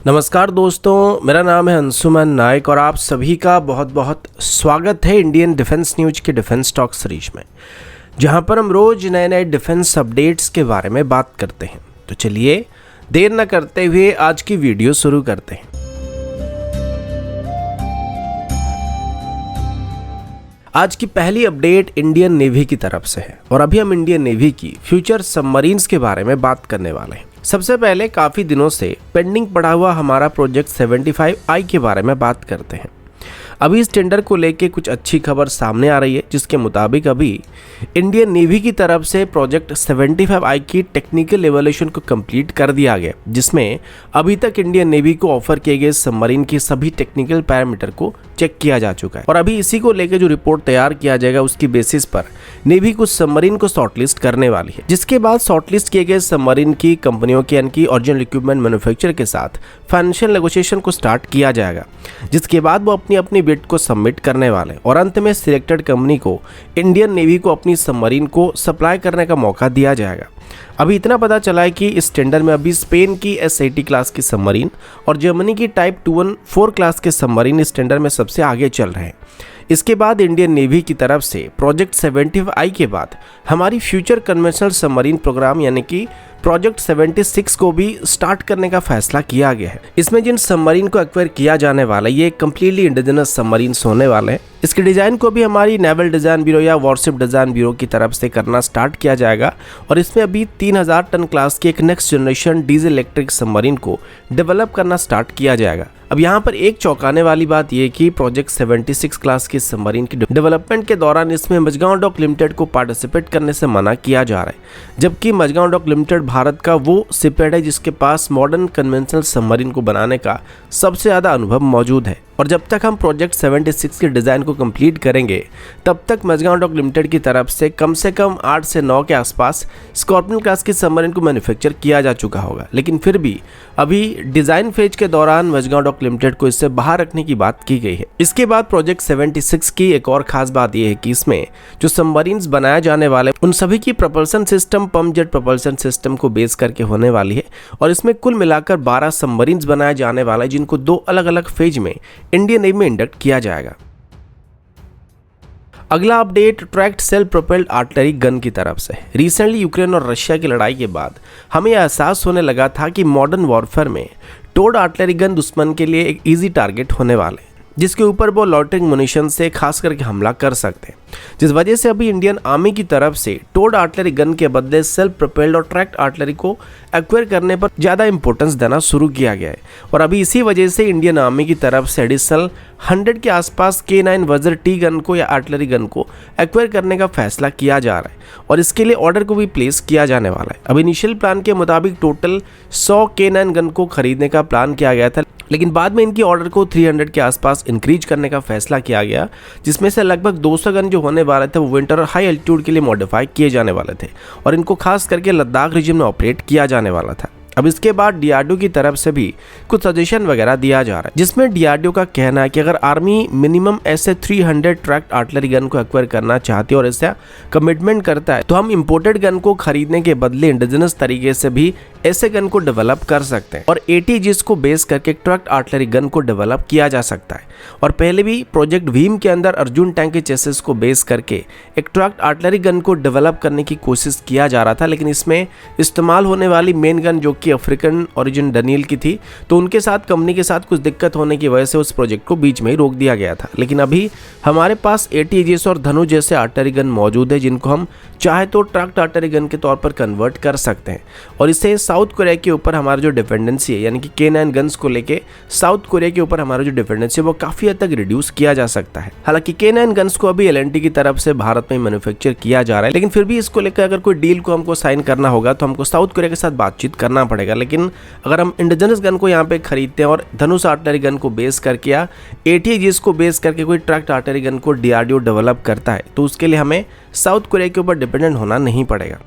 नमस्कार दोस्तों, मेरा नाम है अंशुमन नायक और आप सभी का बहुत बहुत स्वागत है इंडियन डिफेंस न्यूज के डिफेंस टॉक सीरीज में, जहां पर हम रोज नए नए डिफेंस अपडेट्स के बारे में बात करते हैं। तो चलिए देर न करते हुए आज की वीडियो शुरू करते हैं। आज की पहली अपडेट इंडियन नेवी की तरफ से है और अभी हम इंडियन नेवी की फ्यूचर सबमरीन्स के बारे में बात करने वाले हैं। सबसे पहले काफ़ी दिनों से पेंडिंग पड़ा हुआ हमारा प्रोजेक्ट 75I के बारे में बात करते हैं। अभी इस टेंडर को लेके कुछ अच्छी खबर सामने आ रही है, जिसके मुताबिक अभी इंडियन नेवी की तरफ से प्रोजेक्ट 75I की टेक्निकल एवोल्यूशन को कंप्लीट कर दिया गया, जिसमें अभी तक इंडियन नेवी को ऑफर किए गए सबमरीन के सभी टेक्निकल पैरामीटर को चेक किया जा चुका है और अभी इसी को लेकर जो रिपोर्ट तैयार किया जाएगा उसकी बेसिस पर नेवी कुछ सबमरीन को शॉर्टलिस्ट करने वाली है, जिसके बाद शॉर्टलिस्ट किए गए सबमरीन की कंपनियों के यानी कि ओरिजिनल इक्विपमेंट मैन्युफैक्चरर के साथ फाइनेंशियल नेगोशिएशन को स्टार्ट किया जाएगा, जिसके बाद वो अपनी अपनी बिड को सबमिट करने वाले और अंत में सिलेक्टेड कंपनी को इंडियन नेवी को अपनी सबमरीन को सप्लाई करने का मौका दिया जाएगा। अभी इतना पता चला है कि इस टेंडर में अभी स्पेन की S80 क्लास की सबमरीन और जर्मनी की टाइप 214 क्लास के सबमरीन इस टेंडर में सबसे आगे चल रहे हैं। इसके बाद इंडियन नेवी की तरफ से प्रोजेक्ट 75I के बाद हमारी फ्यूचर कन्वेंशनल सबमरीन प्रोग्राम यानी कि प्रोजेक्ट 76 को भी स्टार्ट करने का फैसला किया गया है। इसमें जिन सबमरीन को एक्वायर किया जाने वाला है ये कंप्लीटली इंडिजिनस सबमरीन्स होने वाले हैं। इसके डिज़ाइन को भी हमारी नेवल डिज़ाइन ब्यूरो या वॉरशिप डिज़ाइन ब्यूरो की तरफ से करना स्टार्ट किया जाएगा और इसमें अभी 3000 टन क्लास की एक next generation diesel electric submarine को डेवलप करना स्टार्ट किया जाएगा। अब यहाँ पर एक चौंकाने वाली बात यह कि प्रोजेक्ट 76 क्लास की सबमरीन की डेवलपमेंट के दौरान इसमें मझगांव डॉक लिमिटेड को पार्टिसिपेट करने से मना किया जा रहा है, जबकि मझगांव डॉक लिमिटेड भारत का वो शिपयार्ड है जिसके पास मॉडर्न कन्वेंशनल सबमरीन को बनाने का सबसे ज़्यादा अनुभव मौजूद है। और जब तक हम प्रोजेक्ट 76 के डिज़ाइन को कंप्लीट करेंगे तब तक मझगांव डॉक लिमिटेड की तरफ से कम 8 से 9 के आसपास स्कॉर्पियन क्लास की सबमरीन को मैन्युफैक्चर किया जा चुका होगा, लेकिन फिर भी अभी डिज़ाइन फेज के दौरान मझगांव डॉक लिमिटेड को इससे बाहर रखने की बात की गई है। इसके बाद प्रोजेक्ट 76 की एक और खास बात यह है कि इसमें जो सबमरीन्स बनाए जाने वाले उन सभी की propulsion system pump jet propulsion system को बेस करके होने वाली है और इसमें कुल मिलाकर 12 सबमरीन्स बनाए जाने वाला है, जिनको 2 अलग अलग फेज में इंडियन नेवी में इंडक्ट किया जाएगा। अगला update tracked self propelled artillery gun की तरफ से। रिसेंटली यूक्रेन और रशिया की लड़ाई के बाद हमें एहसास होने लगा था कि मॉडर्न वॉरफेयर में टोड आर्टिलरी गन दुश्मन के लिए एक इजी टारगेट होने वाले, जिसके ऊपर वो लॉटरिंग मुनिशन से खास करके हमला कर सकते हैं, जिस वजह से अभी इंडियन आर्मी की तरफ से टोड आर्टिलरी गन के बदले सेल्फ प्रोपेल्ड और ट्रैक्ड आर्टिलरी को एक्वायर करने पर ज़्यादा इंपॉर्टेंस देना शुरू किया गया है और अभी इसी वजह से इंडियन आर्मी की तरफ से एडिशनल 100 के आसपास K9 वजर टी गन को या आर्टिलरी गन को एक्वायर करने का फैसला किया जा रहा है और इसके लिए ऑर्डर को भी प्लेस किया जाने वाला है। अब इनिशियल प्लान के मुताबिक टोटल 100 K9 गन को खरीदने का प्लान किया गया था, लेकिन बाद में इनकी ऑर्डर को 300 के आसपास इंक्रीज करने का फैसला किया गया, जिसमें से लगभग 200 गन जो होने वाले थे वो विंटर और हाई एल्टीट्यूड के लिए मॉडिफाई किए जाने वाले थे और इनको खास करके लद्दाख रीजन में ऑपरेट किया जाने वाला था। अब इसके बाद DRDO की तरफ से भी कुछ सजेशन वगैरह दिया जा रहा है, जिसमें DRDO का कहना है कि अगर आर्मी मिनिमम ऐसे 300 ट्रैक्ड आर्टिलरी गन को एक्वायर करना चाहती है और ऐसा कमिटमेंट करता है तो हम इंपोर्टेड गन को खरीदने के बदले इंडिजिनस तरीके से भी ऐसे गन को डेवलप कर सकते हैं और ATGs को बेस करके ट्रैक्ड आर्टिलरी गन को डेवलप किया जा सकता है। और पहले भी प्रोजेक्ट भीम के अंदर अर्जुन टैंक के चेसिस को बेस करके एक ट्रैक्ड आर्टिलरी गन को डेवलप करने की कोशिश किया जा रहा था, लेकिन इसमें इस्तेमाल होने वाली मेन गन जो कि अफ्रीकन ओरिजिन डनील की थी, तो उनके साथ कंपनी के साथ कुछ दिक्कत होने की वजह से उस प्रोजेक्ट को बीच में ही रोक दिया गया था। लेकिन अभी हमारे पास ATGs और धनुष जैसे आर्टिलरी गन मौजूद है, जिनको हम चाहे तो ट्रैक्ड आर्टिलरी गन के तौर पर कन्वर्ट कर सकते हैं और इससे साउथ कोरिया के ऊपर हमारा जो डिपेंडेंसी है यानी कि K9 गन्स को लेके साउथ कोरिया के ऊपर हमारा जो डिपेंडेंसी है वो काफ़ी हद तक रिड्यूस किया जा सकता है। हालांकि K9 गन्स को अभी LNT की तरफ से भारत में मैन्युफैक्चर किया जा रहा है, लेकिन फिर भी इसको लेकर अगर कोई डील को हमको साइन करना होगा तो हमको साउथ कोरिया के साथ बातचीत करना पड़ेगा। लेकिन अगर हम इंडिजिनस गन को यहाँ पे खरीदते हैं और धनुष आर्टिलरी गन को बेस करके या ATGs को बेस करके कोई ट्रैक्ड आर्टिलरी गन को DRDO डेवलप करता है तो उसके लिए हमें साउथ कोरिया के ऊपर डिपेंडेंट होना नहीं पड़ेगा।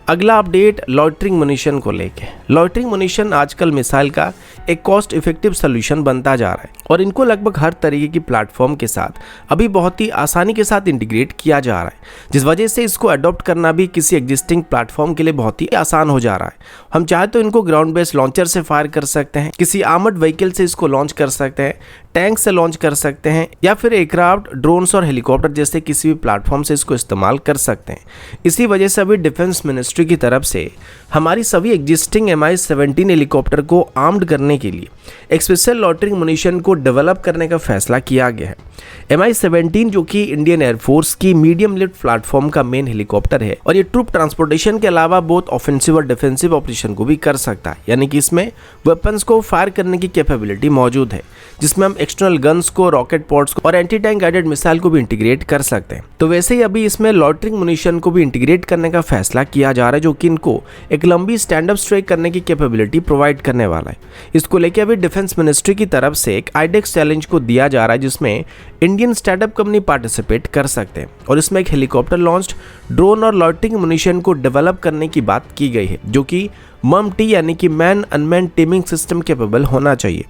अगला अपडेट लॉइटरिंग मुनिशन को लेके। लॉइटरिंग मुनिशन आजकल मिसाइल का एक कॉस्ट इफेक्टिव सोल्यूशन बनता जा रहा है और इनको लगभग हर तरीके की प्लेटफॉर्म के साथ अभी बहुत ही आसानी के साथ इंटीग्रेट किया जा रहा है, जिस वजह से इसको अडॉप्ट करना भी किसी एग्जिस्टिंग प्लेटफॉर्म के लिए बहुत ही आसान हो जा रहा है। हम चाहे तो इनको ग्राउंड बेस्ड लॉन्चर से फायर कर सकते हैं, किसी आर्मर्ड व्हीकल से इसको लॉन्च कर सकते हैं, टैंक से लॉन्च कर सकते हैं या फिर एयरक्राफ्ट, ड्रोन्स और हेलीकॉप्टर जैसे किसी भी प्लेटफॉर्म से इसको इस्तेमाल कर सकते हैं। इसी वजह से अभी डिफेंस मिनिस्ट्री की तरफ से हमारी सभी एग्जिस्टिंग Mi-17 हेलीकॉप्टर को आर्म्ड करने के लिए एक स्पेशल लॉटरिंग मुनिशन को डेवलप करने का फैसला किया गया है। Mi-17 जो कि इंडियन एयरफोर्स की मीडियम लिफ्ट प्लेटफॉर्म का मेन हेलीकॉप्टर है और ये ट्रूप ट्रांसपोर्टेशन के अलावा बहुत ऑफेंसिव और डिफेंसिव ऑपरेशन को भी कर सकता है, यानी कि इसमें वेपन्स को फायर करने की कैपेबिलिटी मौजूद है, जिसमें हम एक्सटर्नल गन्स को, रॉकेट पॉड्स को और एंटी टैंक गाइडेड मिसाइल को भी इंटीग्रेट कर सकते हैं। तो वैसे ही अभी इसमें लॉटरिंग मुनिशन को भी इंटीग्रेट करने का फैसला किया जा रहा है, जो कि इनको एक लंबी स्टैंड अप स्ट्राइक करने की कैपेबिलिटी प्रोवाइड करने वाला है। इसको लेकर अभी डिफेंस मिनिस्ट्री की तरफ से एक आईडेक्स चैलेंज को दिया जा रहा है, जिसमें इंडियन स्टार्टअप कंपनी पार्टिसिपेट कर सकते हैं और इसमें एक हेलीकॉप्टर लॉन्च्ड ड्रोन और लॉटरिंग मुनिशन को डेवलप करने की बात की गई है, जो कि MUM-T यानी कि man unmanned teeming system capable होना चाहिए।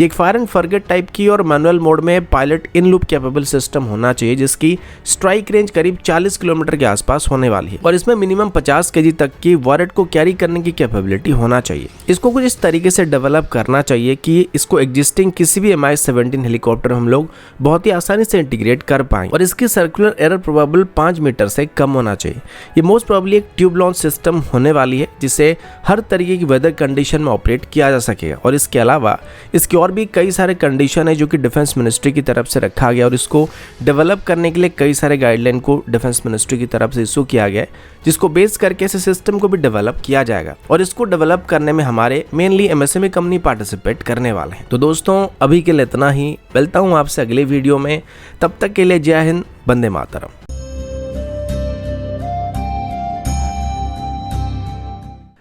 ये एक फायर एंड फॉरगेट टाइप की और मैनुअल मोड में pilot in loop capable system होना चाहिए, जिसकी स्ट्राइक रेंज करीब 40 किलोमीटर के आसपास होने वाली है और इसमें मिनिमम 50 kg तक की वॉरेट को कैरी करने की कैपेबिलिटी होना चाहिए। इसको कुछ इस तरीके से डेवलप करना चाहिए कि इसको एग्जिस्टिंग किसी भी Mi-17 हेलीकॉप्टर हम लोग बहुत ही आसानी से इंटीग्रेट कर पाएं और इसकी सर्कुलर एरर प्रोबेबल 5 मीटर से कम होना चाहिए। ये मोस्ट प्रोबेबली एक ट्यूब लॉन्च सिस्टम होने वाली है, जिसे हर तरीके की वेदर कंडीशन में ऑपरेट किया जा सकेगा और इसके अलावा इसके और भी कई सारे कंडीशन है जो कि डिफेंस मिनिस्ट्री की तरफ से रखा गया और इसको डेवलप करने के लिए कई सारे गाइडलाइन को डिफेंस मिनिस्ट्री की तरफ से इशू किया गया है, जिसको बेस करके इस सिस्टम को भी डेवलप किया जाएगा और इसको डेवलप करने में हमारे मेनली MSME कंपनी पार्टिसिपेट करने वाले हैं। तो दोस्तों अभी के लिए इतना ही, मिलता हूँ आपसे अगले वीडियो में, तब तक के लिए जय हिंद, वंदे मातरम।